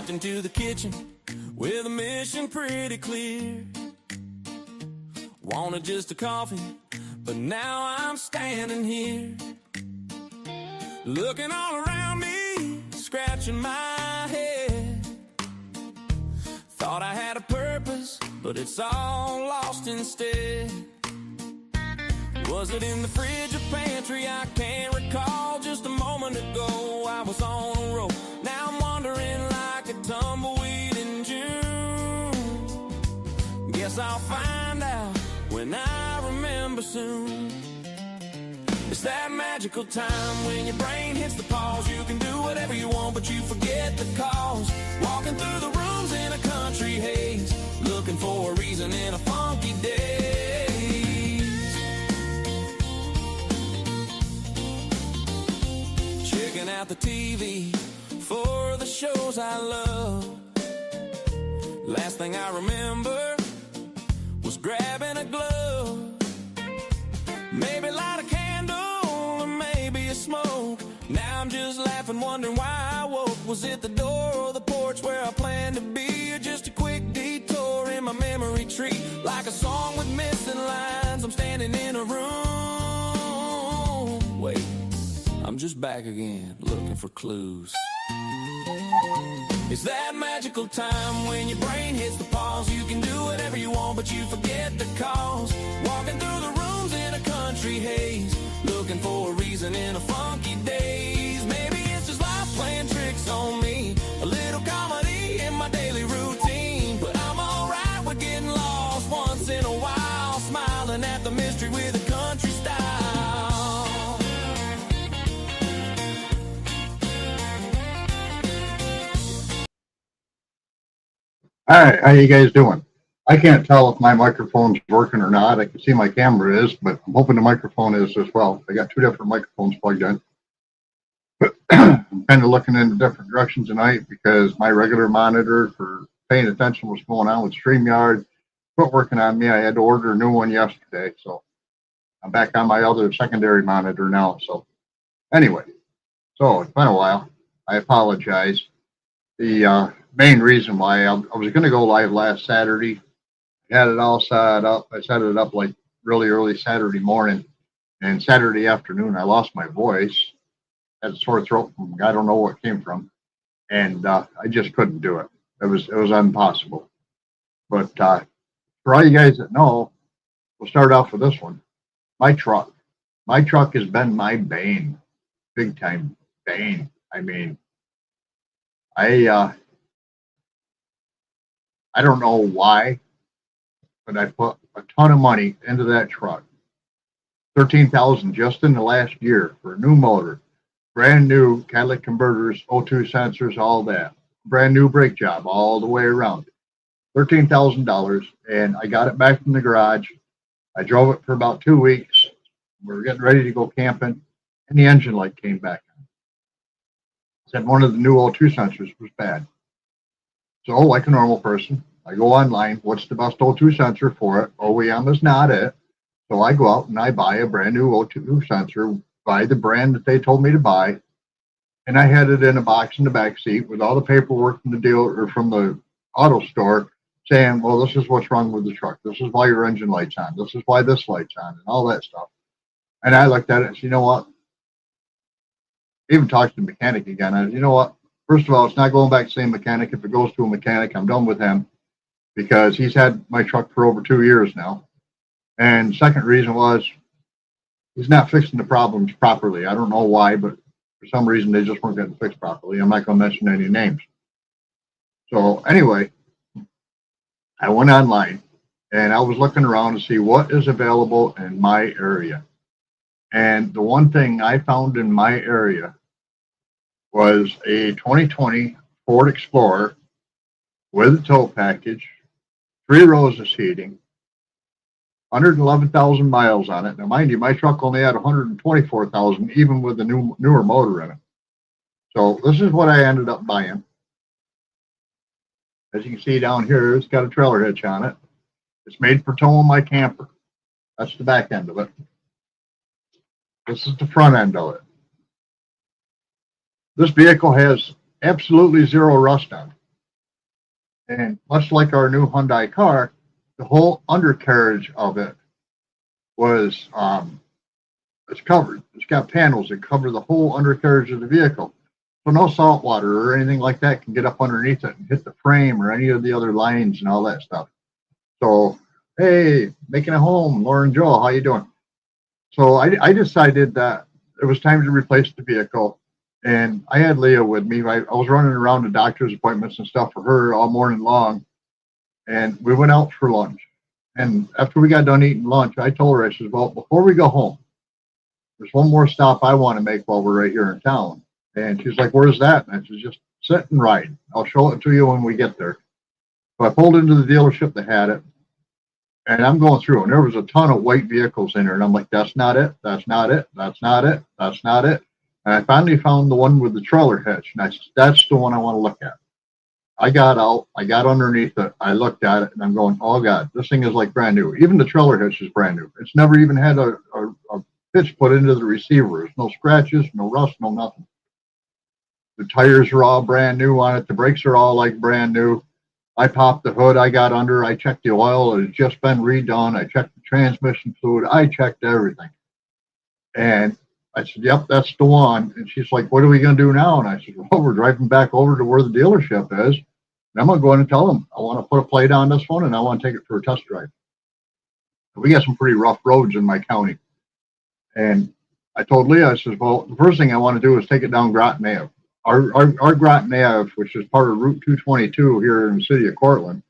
Walked into the kitchen with a mission pretty clear. Wanted just a coffee, but now I'm standing here, looking all around me, scratching my head. Thought I had a purpose, but it's all lost instead. Was it in the fridge or pantry? I can't recall. Just a moment ago I was on a roll. Now I'm wandering like a tumbleweed in June. Guess I'll find out when I remember soon. It's that magical time when your brain hits the pause. You can do whatever you want, but you forget the cause. Walking through the rooms in a country haze, looking for a reason in a funky daze. Checking out the TV for the shows I love. Last thing I remember was grabbing a glove. Maybe light a candle or maybe a smoke. Now I'm just laughing, wondering why I woke. Was it the door or the porch where I planned to be? Or just a quick detour in my memory tree? Like a song with missing lines, I'm standing in a room. Wait, I'm just back again, looking for clues. It's that magical time when your brain hits the pause. You can do whatever you want, but you forget the cause. Walking through the rooms in a country haze, looking for a reason in a funky daze. Maybe it's just life playing tricks on me, a little comedy in my daily routine. But I'm alright with getting lost once in a while, smiling at the mystery with a country style. All right, how you guys doing? I can't tell if my microphone's working or not. I can see my camera is, but I'm hoping the microphone is as well. I got two different microphones plugged in. But I'm kind of looking in different directions tonight because my regular monitor for paying attention to what's going on with StreamYard quit working on me. I had to order a new one yesterday, so I'm back on my other secondary monitor now. So anyway, so it's been a while. I apologize. The main reason why I was going to go live last Saturday, I had it all set up. I set it up like really early Saturday morning, and Saturday afternoon I lost my voice. Had a sore throat from I don't know what came from, and I just couldn't do it. It was impossible. But for all you guys that know, we'll start off with this one. My truck has been my bane, big time bane. I mean, I don't know why, but I put a ton of money into that truck. $13,000 just in the last year for a new motor, brand new catalytic converters, O2 sensors, all that. Brand new brake job all the way around. $13,000, and I got it back from the garage. I drove it for about 2 weeks. We were getting ready to go camping, and the engine light came back on. Said one of the new O2 sensors was bad. So, like a normal person, I go online. What's the best O2 sensor for it? OEM is not it. So I go out and I buy a brand new O2 sensor, buy the brand that they told me to buy, and I had it in a box in the back seat with all the paperwork from the dealer or from the auto store saying, well, this is what's wrong with the truck. This is why your engine light's on. This is why this light's on, and all that stuff. And I looked at it and said, you know what? Even talked to the mechanic again. I said, you know what? First of all, it's not going back to the same mechanic. If it goes to a mechanic, I'm done with him because he's had my truck for over 2 years now. And second reason was he's not fixing the problems properly. I don't know why, but for some reason they just weren't getting fixed properly. I'm not going to mention any names. So anyway, I went online and I was looking around to see what is available in my area. And the one thing I found in my area was a 2020 Ford Explorer with a tow package, 3 rows of seating, 111,000 miles on it. Now, mind you, my truck only had 124,000, even with the newer motor in it. So this is what I ended up buying. As you can see down here, it's got a trailer hitch on it. It's made for towing my camper. That's the back end of it. This is the front end of it. This vehicle has absolutely zero rust on it. And much like our new Hyundai car, the whole undercarriage of it was it's covered. It's got panels that cover the whole undercarriage of the vehicle. So no salt water or anything like that can get up underneath it and hit the frame or any of the other lines and all that stuff. So, hey, making it home, Lauren Joel, how you doing? So I decided that it was time to replace the vehicle. And I had Leah with me. I was running around to doctor's appointments and stuff for her all morning long. And we went out for lunch. And after we got done eating lunch, I told her, I said, well, before we go home, there's one more stop I want to make while we're right here in town. And she's like, where's that? And I said, just sit and ride. I'll show it to you when we get there. So I pulled into the dealership that had it. And I'm going through, and there was a ton of white vehicles in there. And I'm like, that's not it. That's not it. That's not it. That's not it. And I finally found the one with the trailer hitch. And I said, that's the one I want to look at. I got out. I got underneath it. I looked at it, and I'm going, oh, God, this thing is like brand new. Even the trailer hitch is brand new. It's never even had a hitch put into the receiver. There's no scratches, no rust, no nothing. The tires are all brand new on it. The brakes are all like brand new. I popped the hood. I got under. I checked the oil. It had just been redone. I checked the transmission fluid. I checked everything. And I said, yep, that's the one. And she's like, what are we going to do now? And I said, well, we're driving back over to where the dealership is. And I'm going to go in and tell them, I want to put a plate on this one, and I want to take it for a test drive. We got some pretty rough roads in my county. And I told Leah, I said, well, the first thing I want to do is take it down Groton Ave. Our Groton Ave, which is part of Route 222 here in the city of Cortland,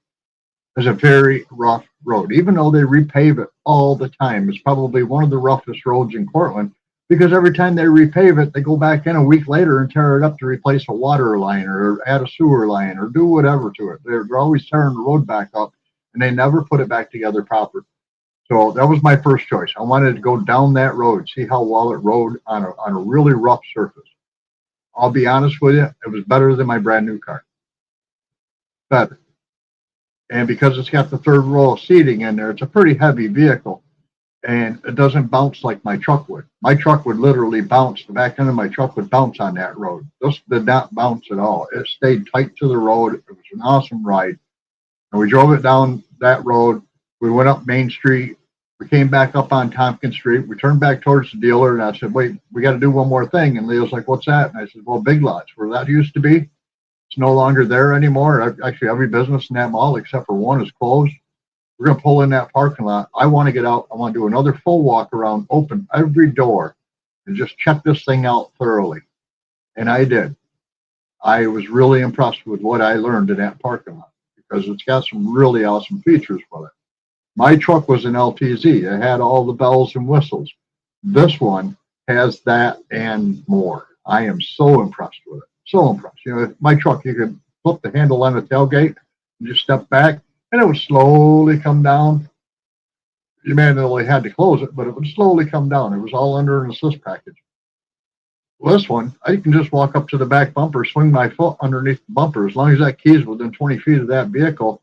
is a very rough road. Even though they repave it all the time, it's probably one of the roughest roads in Cortland, because every time they repave it, they go back in a week later and tear it up to replace a water line or add a sewer line or do whatever to it. They're always tearing the road back up, and they never put it back together proper. So that was my first choice. I wanted to go down that road, see how well it rode on a really rough surface. I'll be honest with you, it was better than my brand new car. Better. And because it's got the third row of seating in there, it's a pretty heavy vehicle. And it doesn't bounce like my truck would. My truck would literally bounce. The back end of my truck would bounce on that road. This did not bounce at all. It stayed tight to the road. It was an awesome ride. And we drove it down that road. We went up Main Street. We came back up on Tompkins Street. We turned back towards the dealer, and I said, wait, we got to do one more thing. And Leo's like, what's that? And I said, well, Big Lots, where that used to be, it's no longer there anymore. Actually, every business in that mall, except for one, is closed. We're going to pull in that parking lot. I want to get out. I want to do another full walk around, open every door, and just check this thing out thoroughly. And I did. I was really impressed with what I learned in that parking lot, because it's got some really awesome features with it. My truck was an LTZ. It had all the bells and whistles. This one has that and more. I am so impressed with it. So impressed. You know, my truck, you could flip the handle on the tailgate and just step back, and it would slowly come down. You manually had to close it, but it would slowly come down. It was all under an assist package. Well, this one, I can just walk up to the back bumper, swing my foot underneath the bumper. As long as that key is within 20 feet of that vehicle,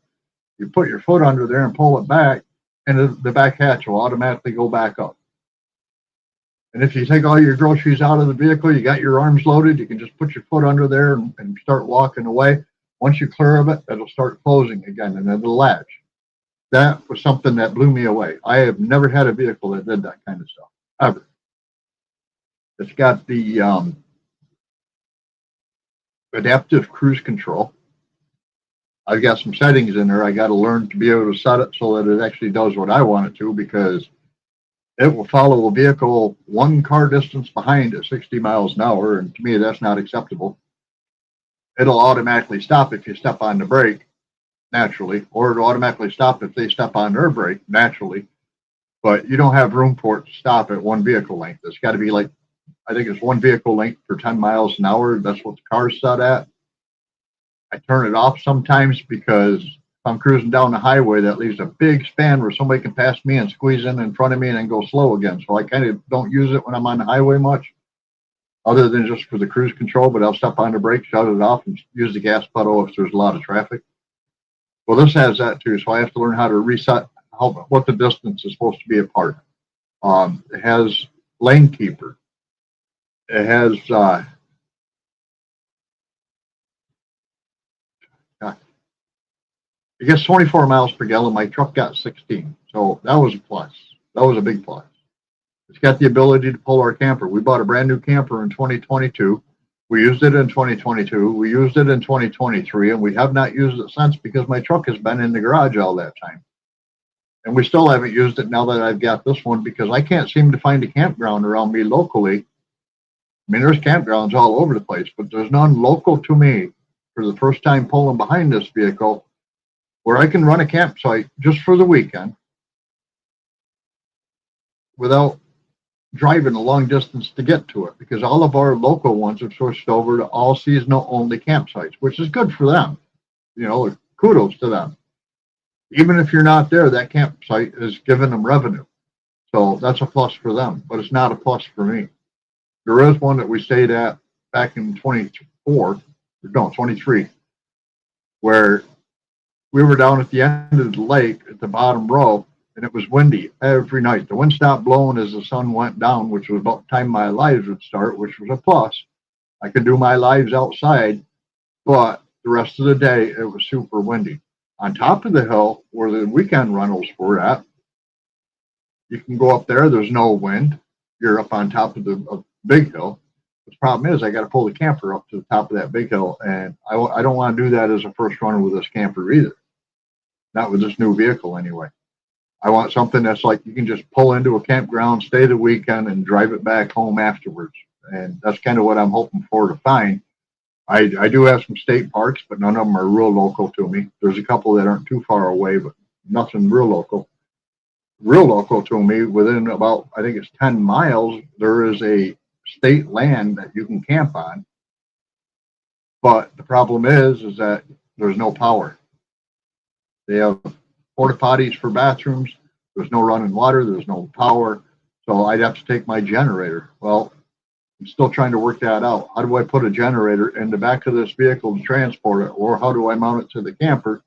you put your foot under there and pull it back, and the back hatch will automatically go back up. And if you take all your groceries out of the vehicle, you got your arms loaded, you can just put your foot under there and start walking away. Once you clear of it, it'll start closing again, and it'll latch. That was something that blew me away. I have never had a vehicle that did that kind of stuff, ever. It's got the adaptive cruise control. I've got some settings in there. I got to learn to be able to set it so that it actually does what I want it to, because it will follow a vehicle one car distance behind at 60 miles an hour. And to me, that's not acceptable. It'll automatically stop if you step on the brake naturally, or it'll automatically stop if they step on their brake naturally. But you don't have room for it to stop at one vehicle length. It's got to be like, I think it's one vehicle length for 10 miles an hour. That's what the car's set at. I turn it off sometimes because if I'm cruising down the highway, that leaves a big span where somebody can pass me and squeeze in front of me and then go slow again. So I kind of don't use it when I'm on the highway much, other than just for the cruise control, but I'll step on the brake, shut it off, and use the gas pedal if there's a lot of traffic. Well, this has that too, so I have to learn how to reset what the distance is supposed to be apart. It has lane keeper. It has It gets 24 miles per gallon. My truck got 16. So that was a plus. That was a big plus. It's got the ability to pull our camper. We bought a brand new camper in 2022. We used it in 2022. We used it in 2023, and we have not used it since because my truck has been in the garage all that time. And we still haven't used it now that I've got this one because I can't seem to find a campground around me locally. I mean, there's campgrounds all over the place, but there's none local to me for the first time pulling behind this vehicle where I can run a campsite just for the weekend without driving a long distance to get to it, because all of our local ones have switched over to all seasonal only campsites, which is good for them. You know, kudos to them. Even if you're not there, that campsite is giving them revenue. So that's a plus for them, but it's not a plus for me. There is one that we stayed at back in 23, where we were down at the end of the lake at the bottom row, and it was windy every night. The wind stopped blowing as the sun went down, which was about the time my lives would start, which was a plus. I could do my lives outside, but the rest of the day it was super windy. On top of the hill where the weekend rentals were at, you can go up there. There's no wind. You're up on top of the big hill. The problem is I got to pull the camper up to the top of that big hill, and I don't want to do that as a first runner with this camper either. Not with this new vehicle anyway. I want something that's like you can just pull into a campground, stay the weekend, and drive it back home afterwards. And that's kind of what I'm hoping for to find. I do have some state parks, but none of them are real local to me. There's a couple that aren't too far away, but nothing real local. Real local to me, within about, I think it's 10 miles, there is a state land that you can camp on. But the problem is that there's no power. They have porta potties for bathrooms. There's no running water. There's no power. So I'd have to take my generator. Well, I'm still trying to work that out. How do I put a generator in the back of this vehicle to transport it? Or how do I mount it to the camper?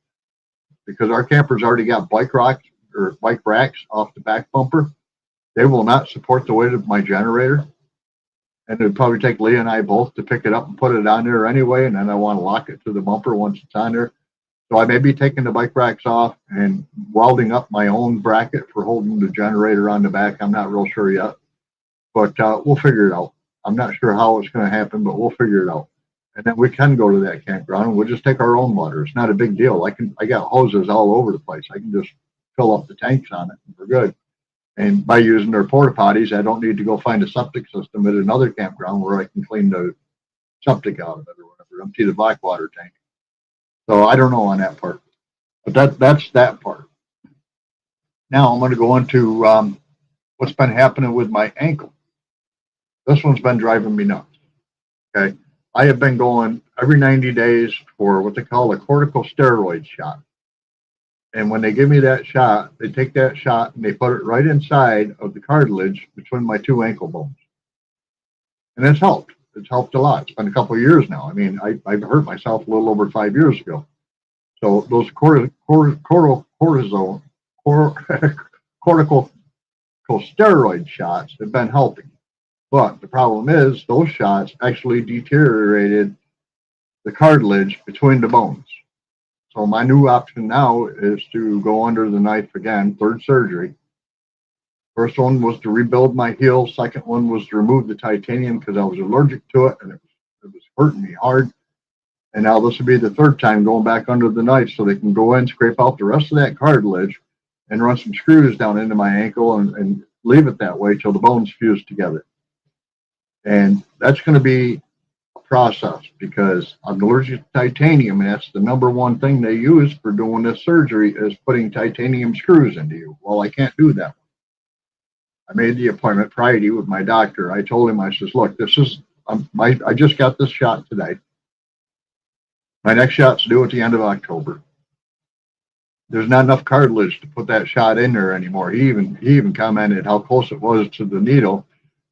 Because our camper's already got bike racks off the back bumper. They will not support the weight of my generator. And it would probably take Leah and I both to pick it up and put it on there anyway. And then I want to lock it to the bumper once it's on there. So I may be taking the bike racks off and welding up my own bracket for holding the generator on the back. I'm not real sure yet, but we'll figure it out. I'm not sure how it's going to happen, but we'll figure it out. And then we can go to that campground and we'll just take our own water. It's not a big deal. I got hoses all over the place. I can just fill up the tanks on it and we're good. And by using their porta potties, I don't need to go find a septic system at another campground where I can clean the septic out of it or whatever, empty the black water tank. So I don't know on that part, but that's that part. Now I'm going to go into what's been happening with my ankle. This one's been driving me nuts. Okay, I have been going every 90 days for what they call a corticosteroid shot. And when they give me that shot, they take that shot and they put it right inside of the cartilage between my two ankle bones. And it's helped. It's helped a lot. It's been a couple of years now. I mean, I've hurt myself a little over 5 years ago. So those corticosteroid shots have been helping. But the problem is those shots actually deteriorated the cartilage between the bones. So my new option now is to go under the knife again, third surgery. First one was to rebuild my heel. Second one was to remove the titanium because I was allergic to it and it was hurting me hard. And now this will be the third time going back under the knife so they can go in, scrape out the rest of that cartilage and run some screws down into my ankle and leave it that way till the bones fuse together. And that's going to be a process because I'm allergic to titanium, and that's the number one thing they use for doing this surgery is putting titanium screws into you. Well, I can't do that. I made the appointment Friday with my doctor. I told him, I says, look, I just got this shot today. My next shot's due at the end of October. There's not enough cartilage to put that shot in there anymore. He even commented how close it was to the needle,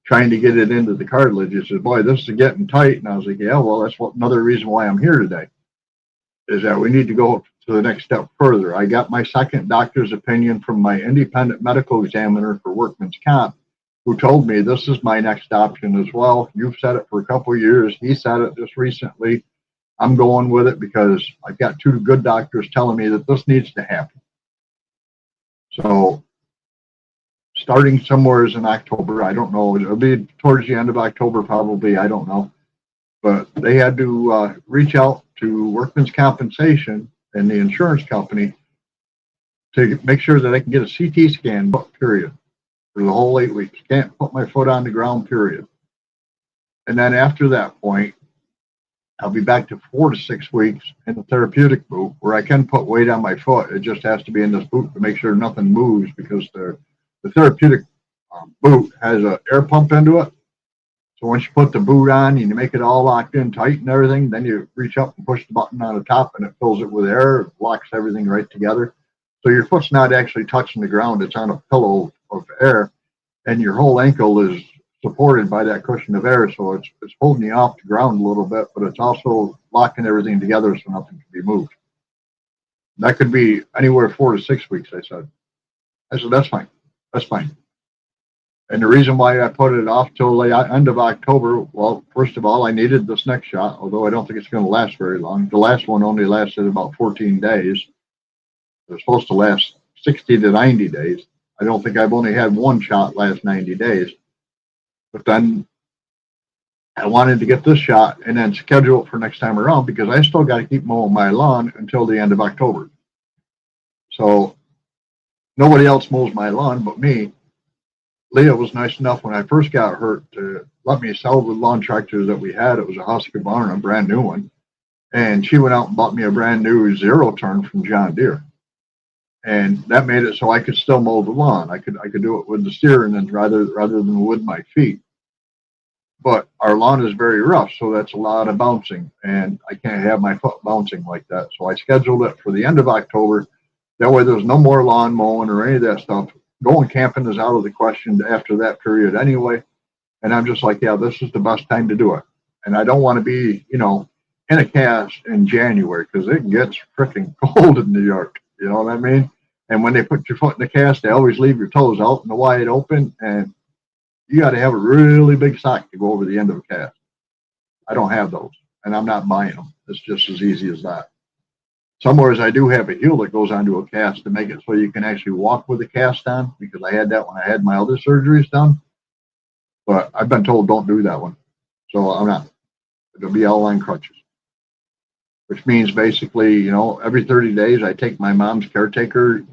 trying to get it into the cartilage. He says, boy, this is getting tight. And I was like, yeah, well, that's another reason why I'm here today, is that we need to go to the next step further. I got my second doctor's opinion from my independent medical examiner for workman's comp, who told me this is my next option as well. You've said it for a couple of years. He said it just recently. I'm going with it because I've got two good doctors telling me that this needs to happen. So starting somewhere in October, I don't know. It'll be towards the end of October, probably. I don't know. But they had to reach out to workman's compensation and the insurance company to make sure that I can get a CT scan, period, for the whole 8 weeks. Can't put my foot on the ground, period. And then after that point, I'll be back to 4 to 6 weeks in the therapeutic boot where I can put weight on my foot. It just has to be in this boot to make sure nothing moves, because the therapeutic boot has an air pump into it. So once you put the boot on and you make it all locked in tight and everything, then you reach up and push the button on the top and it fills it with air. It locks everything right together. So your foot's not actually touching the ground. It's on a pillow of air, and your whole ankle is supported by that cushion of air. So it's holding you off the ground a little bit, but it's also locking everything together so nothing can be moved. That could be anywhere 4 to 6 weeks, I said. I said, that's fine. That's fine. And the reason why I put it off till the end of October, well, first of all, I needed this next shot, although I don't think it's going to last very long. The last one only lasted about 14 days. It was supposed to last 60 to 90 days. I don't think I've only had one shot last 90 days. But then I wanted to get this shot and then schedule it for next time around, because I still got to keep mowing my lawn until the end of October. So nobody else mows my lawn but me. Leah was nice enough when I first got hurt to let me sell the lawn tractor that we had. It was a Husqvarna, a brand new one. And she went out and bought me a brand new 0-turn from John Deere. And that made it so I could still mow the lawn. I could do it with the steering and rather than with my feet. But our lawn is very rough, so that's a lot of bouncing, and I can't have my foot bouncing like that. So I scheduled it for the end of October. That way there's no more lawn mowing or any of that stuff. Going camping is out of the question after that period anyway. And I'm just like, yeah, this is the best time to do it. And I don't want to be, in a cast in January, because it gets freaking cold in New York. You know what I mean? And when they put your foot in the cast, they always leave your toes out in the wide open, and you got to have a really big sock to go over the end of a cast. I don't have those, and I'm not buying them. It's just as easy as that. Somewheres I do have a heel that goes onto a cast to make it so you can actually walk with the cast on, because I had that when I had my other surgeries done. But I've been told don't do that one. So I'm not. It'll be all on crutches. Which means basically, every 30 days I take my mom's caretaker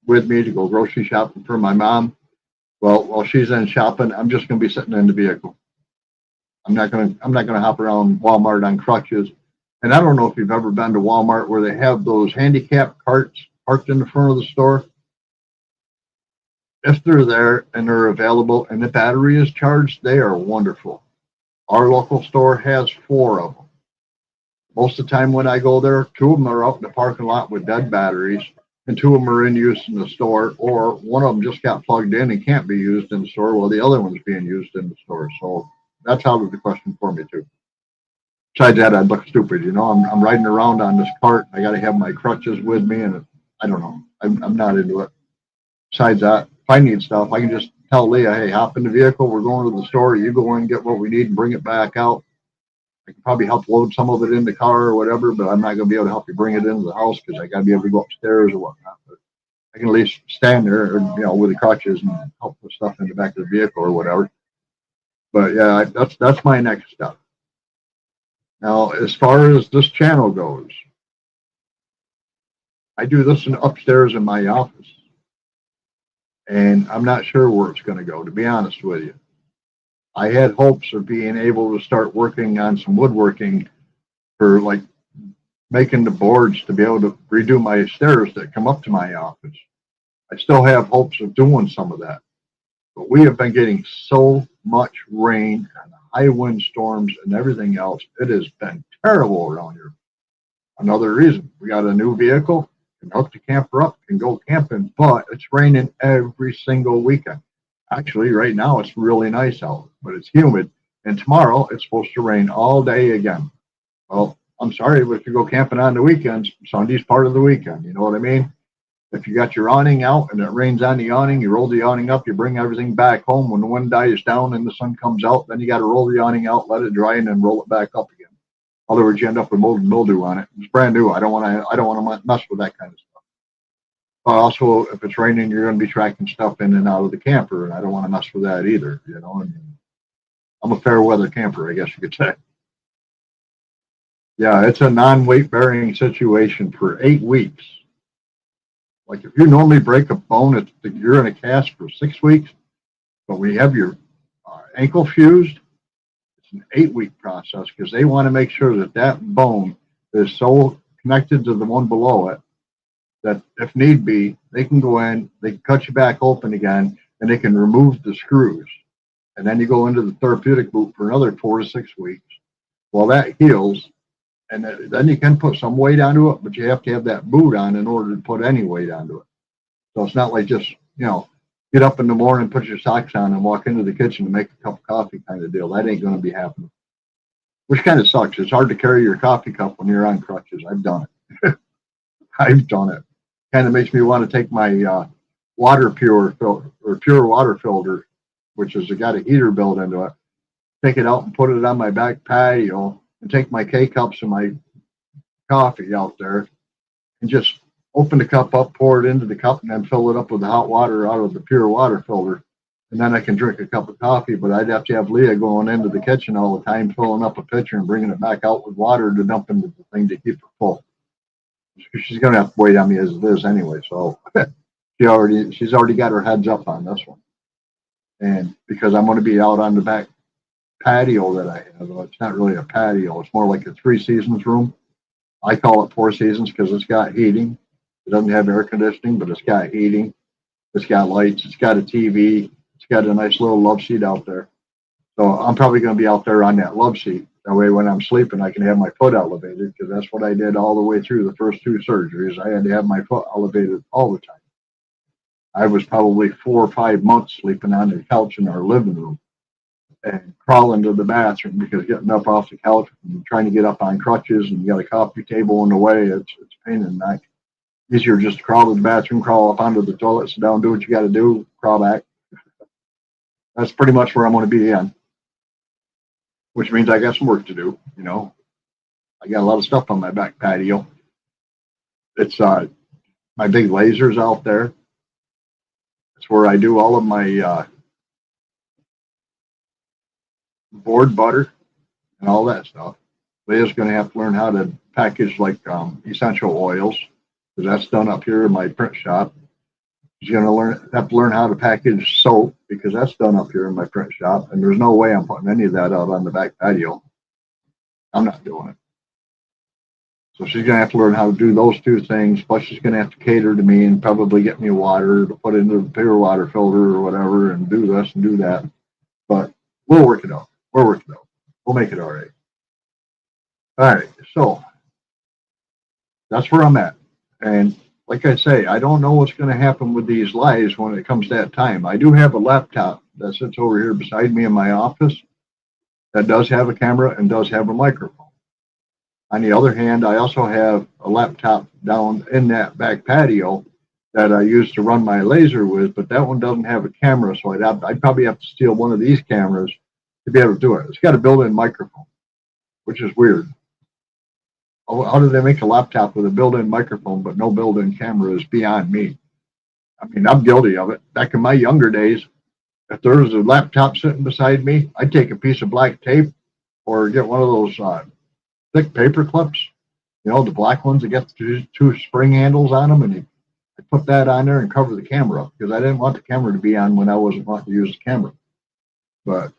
with me to go grocery shopping for my mom. Well, while she's in shopping, I'm just going to be sitting in the vehicle. I'm not going to hop around Walmart on crutches. And I don't know if you've ever been to Walmart where they have those handicap carts parked in the front of the store. If they're there and they're available and the battery is charged, they are wonderful. Our local store has 4 of them. Most of the time when I go there, 2 of them are out in the parking lot with dead batteries, and 2 of them are in use in the store, or one of them just got plugged in and can't be used in the store while the other one's being used in the store. So that's out of the question for me too. Besides that, I'd look stupid. I'm riding around on this cart. I got to have my crutches with me, and I don't know. I'm not into it. Besides that, if I need stuff, I can just tell Leah, hey, hop in the vehicle. We're going to the store. You go in and get what we need and bring it back out. I can probably help load some of it in the car or whatever, but I'm not going to be able to help you bring it into the house because I got to be able to go upstairs or whatnot. But I can at least stand there, with the crutches and help put stuff in the back of the vehicle or whatever. But yeah, that's my next step. Now, as far as this channel goes, I do this upstairs in my office, and I'm not sure where it's going to go, to be honest with you. I had hopes of being able to start working on some woodworking for like making the boards to be able to redo my stairs that come up to my office. I still have hopes of doing some of that. But we have been getting so much rain and high wind storms and everything else. It has been terrible around here. Another reason, we got a new vehicle, can hook the camper up, can go camping, but it's raining every single weekend. Actually, right now it's really nice out, but it's humid. And tomorrow it's supposed to rain all day again. Well, I'm sorry, but if you go camping on the weekends, Sunday's part of the weekend. You know what I mean? If you got your awning out and it rains on the awning, you roll the awning up, you bring everything back home. When the wind dies down and the sun comes out, then you got to roll the awning out, let it dry, and then roll it back up again. other words, you end up with mold and mildew on it. It's brand new. I don't want to mess with that kind of stuff. Also, if it's raining, you're going to be tracking stuff in and out of the camper, and I don't want to mess with that either. You know, I mean, I'm a fair weather camper, I guess you could say. Yeah, it's a non-weight bearing situation for 8 weeks. Like if you normally break a bone, you're in a cast for 6 weeks, but when you have your ankle fused, it's an 8-week process because they want to make sure that that bone is so connected to the one below it that if need be, they can go in, they can cut you back open again, and they can remove the screws. And then you go into the therapeutic boot for another 4 to 6 weeks. Well, that heals, and then you can put some weight onto it, but you have to have that boot on in order to put any weight onto it. So it's not like just, you know, get up in the morning, put your socks on, and walk into the kitchen to make a cup of coffee kind of deal. That ain't going to be happening. Which kind of sucks. It's hard to carry your coffee cup when you're on crutches. I've done it. I've done it. Kind of makes me want to take my water pure water filter, which has got a heater built into it, take it out and put it on my back patio, and take my K-cups and my coffee out there and just open the cup up, pour it into the cup, and then fill it up with the hot water out of the pure water filter. And then I can drink a cup of coffee, but I'd have to have Leah going into the kitchen all the time, filling up a pitcher and bringing it back out with water to dump into the thing to keep her full. She's going to have to wait on me as it is anyway. So she's already got her heads up on this one. And because I'm going to be out on the back patio that I have, it's not really a patio. It's more like a 3 seasons room. I call it 4 seasons because it's got heating. It doesn't have air conditioning, but it's got heating. It's got lights. It's got a TV. It's got a nice little love seat out there. So I'm probably going to be out there on that love seat. That way when I'm sleeping, I can have my foot elevated because that's what I did all the way through the first 2 surgeries. I had to have my foot elevated all the time. I was probably 4 or 5 months sleeping on the couch in our living room and crawling to the bathroom because getting up off the couch and trying to get up on crutches and you got a coffee table in the way, it's a pain in the neck. Easier just to crawl to the bathroom, crawl up onto the toilet, sit down, do what you got to do, crawl back. That's pretty much where I'm going to be in, which means I got some work to do. You know, I got a lot of stuff on my back patio. It's my big lasers out there. It's where I do all of my board butter and all that stuff. Leah's going to have to learn how to package like essential oils because that's done up here in my print shop. She's going to have to learn how to package soap because that's done up here in my print shop. And there's no way I'm putting any of that out on the back patio. I'm not doing it. So she's going to have to learn how to do those 2 things. Plus she's going to have to cater to me and probably get me water to put into the pure water filter or whatever and do this and do that. But we'll work it out. We'll work it out. We'll make it all right. All right. So that's where I'm at. And like I say, I don't know what's going to happen with these lives when it comes to that time. I do have a laptop that sits over here beside me in my office that does have a camera and does have a microphone. On the other hand, I also have a laptop down in that back patio that I use to run my laser with, but that one doesn't have a camera, so I'd probably have to steal one of these cameras to be able to do it. It's got a built-in microphone, which is weird. How do they make a laptop with a built-in microphone but no built-in camera is beyond me. I mean, I'm guilty of it. Back in my younger days, if there was a laptop sitting beside me, I'd take a piece of black tape or get one of those thick paper clips, you know, the black ones that get the 2 spring handles on them, and I put that on there and cover the camera up because I didn't want the camera to be on when I wasn't wanting to use the camera. But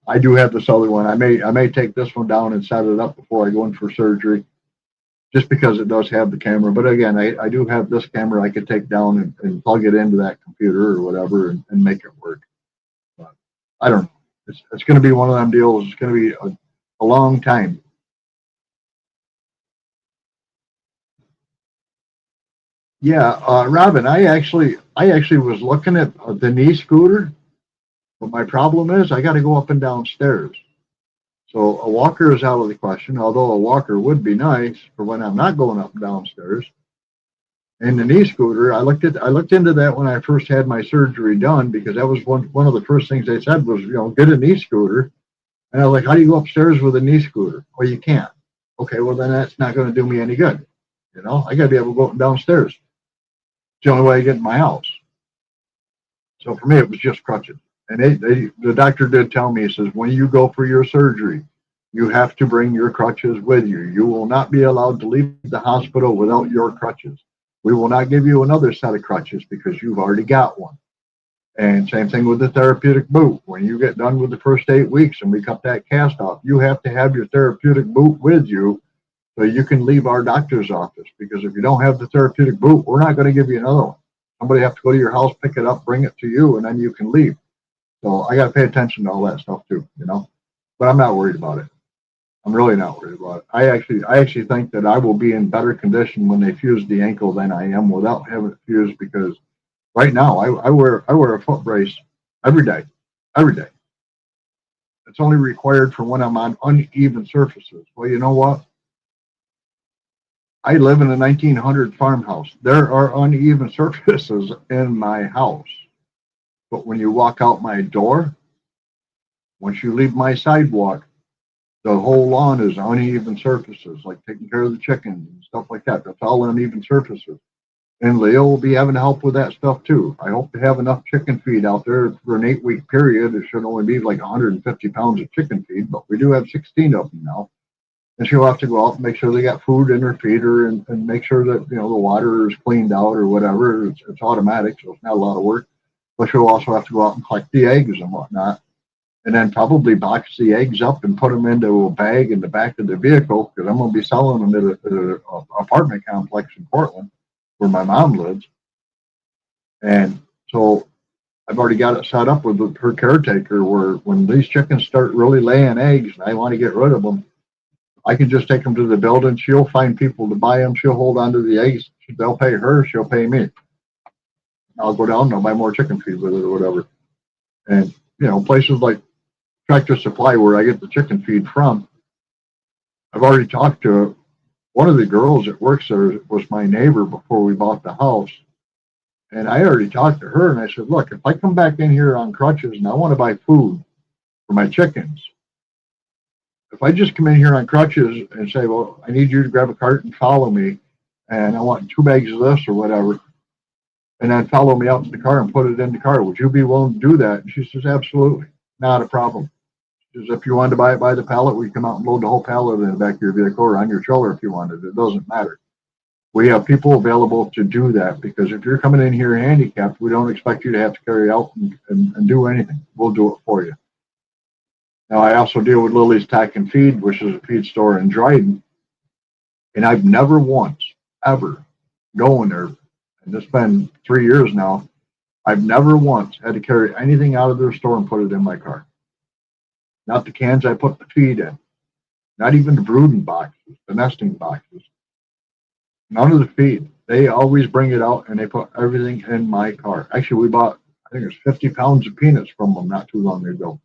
I do have this other one. I may take this one down and set it up before I go in for surgery, just because it does have the camera. But again, I do have this camera I could take down and plug it into that computer or whatever and make it work. But I don't know. It's going to be one of them deals. It's going to be a long time. Yeah, Robin, I actually was looking at the knee scooter. But my problem is I got to go up and down stairs. So a walker is out of the question, although a walker would be nice for when I'm not going up and down stairs. And the knee scooter, I looked into that when I first had my surgery done because that was one of the first things they said was, you know, get a knee scooter. And I was like, how do you go upstairs with a knee scooter? Well, you can't. Okay, well then that's not going to do me any good. I got to be able to go up and downstairs. It's the only way I get in my house. So for me, it was just crutches. And the doctor did tell me, he says, when you go for your surgery, you have to bring your crutches with you. You will not be allowed to leave the hospital without your crutches. We will not give you another set of crutches because you've already got one. And same thing with the therapeutic boot. When you get done with the first 8 weeks and we cut that cast off, you have to have your therapeutic boot with you so you can leave our doctor's office. Because if you don't have the therapeutic boot, we're not going to give you another one. Somebody have to go to your house, pick it up, bring it to you, and then you can leave. So I got to pay attention to all that stuff too, But I'm not worried about it. I'm really not worried about it. I actually think that I will be in better condition when they fuse the ankle than I am without having it fused, because right now I wear a foot brace every day. Every day. It's only required for when I'm on uneven surfaces. Well, you know what? I live in a 1900 farmhouse. There are uneven surfaces in my house. But when you walk out my door, once you leave my sidewalk, the whole lawn is uneven surfaces, like taking care of the chickens and stuff like that. That's all uneven surfaces. And Leo will be having help with that stuff too. I hope to have enough chicken feed out there for an 8-week period. It should only be like 150 pounds of chicken feed, but we do have 16 of them now. And she'll have to go out and make sure they got food in her feeder and make sure that, the water is cleaned out or whatever. It's automatic, so it's not a lot of work. But she'll also have to go out and collect the eggs and whatnot. And then probably box the eggs up and put them into a bag in the back of the vehicle, because I'm going to be selling them at an apartment complex in Portland where my mom lives. And so I've already got it set up with her caretaker where when these chickens start really laying eggs and I want to get rid of them, I can just take them to the building. She'll find people to buy them. She'll hold on to the eggs. They'll pay her. She'll pay me. I'll go down and I'll buy more chicken feed with it or whatever. And, places like Tractor Supply, where I get the chicken feed from, I've already talked to one of the girls that works there. Was my neighbor before we bought the house. And I already talked to her and I said, look, if I come back in here on crutches and I want to buy food for my chickens, if I just come in here on crutches and say, well, I need you to grab a cart and follow me, and I want 2 bags of this or whatever, and then follow me out to the car and put it in the car, would you be willing to do that? And she says, absolutely, not a problem. She says, if you wanted to buy it by the pallet, we come out and load the whole pallet in the back of your vehicle or on your shoulder if you wanted. It doesn't matter. We have people available to do that, because if you're coming in here handicapped, we don't expect you to have to carry out and do anything. We'll do it for you. Now, I also deal with Lily's Tack and Feed, which is a feed store in Dryden, and I've never once, ever, going there, and it's been 3 years now, I've never once had to carry anything out of their store and put it in my car. Not the cans I put the feed in, not even the brooding boxes, the nesting boxes, none of the feed. They always bring it out and they put everything in my car. Actually, we bought, I think it was 50 pounds of peanuts from them not too long ago.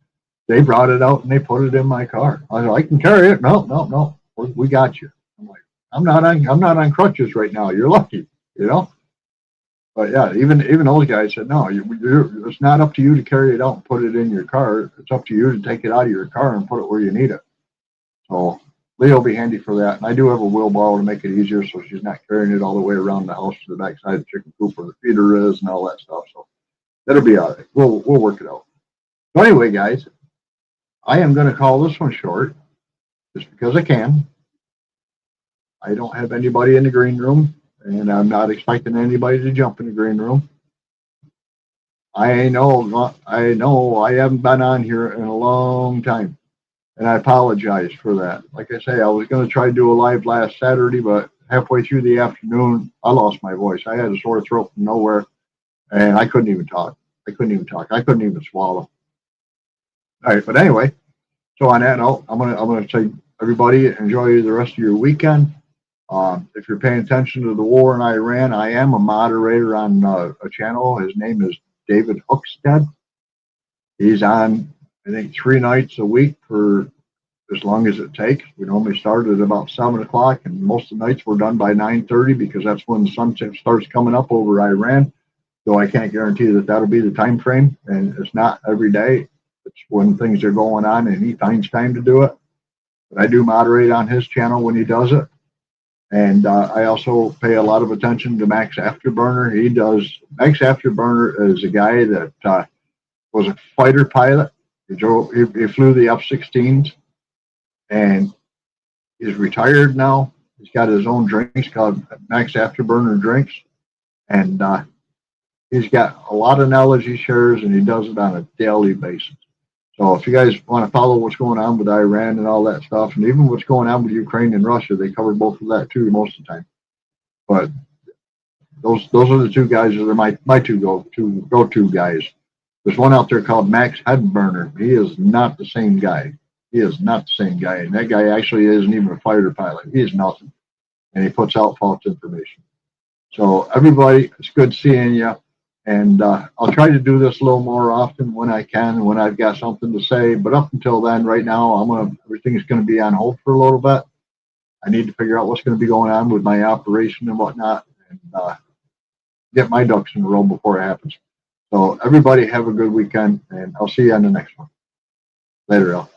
They brought it out and they put it in my car. I said, I can carry it. No. We got you. I'm like, I'm not on crutches right now. You're lucky, But yeah, even those guys said, no, it's not up to you to carry it out and put it in your car. It's up to you to take it out of your car and put it where you need it. So Leo will be handy for that. And I do have a wheelbarrow to make it easier, so she's not carrying it all the way around the house to the backside of the chicken coop where the feeder is and all that stuff. So that'll be all right. We'll work it out. So anyway, guys, I am going to call this one short just because I can. I don't have anybody in the green room, and I'm not expecting anybody to jump in the green room. I know I haven't been on here in a long time, and I apologize for that. Like I say, I was going to try to do a live last Saturday, but halfway through the afternoon, I lost my voice. I had a sore throat from nowhere, and I couldn't even talk. I couldn't even swallow. All right, but anyway, so on that note, I'm gonna say, everybody, enjoy the rest of your weekend. If you're paying attention to the war in Iran, I am a moderator on a channel. His name is David Hookstead. He's on, I think, 3 nights a week for as long as it takes. We normally start at about 7 o'clock, and most of the nights we're done by 9:30 because that's when the sun starts coming up over Iran. So I can't guarantee that that'll be the time frame, and it's not every day. It's when things are going on and he finds time to do it. but I do moderate on his channel when he does it. And I also pay a lot of attention to Max Afterburner. Max Afterburner is a guy that was a fighter pilot. He flew the F-16s, and he's retired now. He's got his own drinks called Max Afterburner drinks, and he's got a lot of knowledge he shares, and he does it on a daily basis. So if you guys want to follow what's going on with Iran and all that stuff, and even what's going on with Ukraine and Russia, they cover both of that too most of the time. But those are the two guys that are my two go-to guys. There's one out there called Max Headburner. He is not the same guy. He is not the same guy. And that guy actually isn't even a fighter pilot. He is nothing. And he puts out false information. So everybody, it's good seeing you. And I'll try to do this a little more often when I can, when I've got something to say. But up until then, right now, everything's going to be on hold for a little bit. I need to figure out what's going to be going on with my operation and whatnot, and get my ducks in a row before it happens. So everybody have a good weekend, and I'll see you on the next one. Later, Al.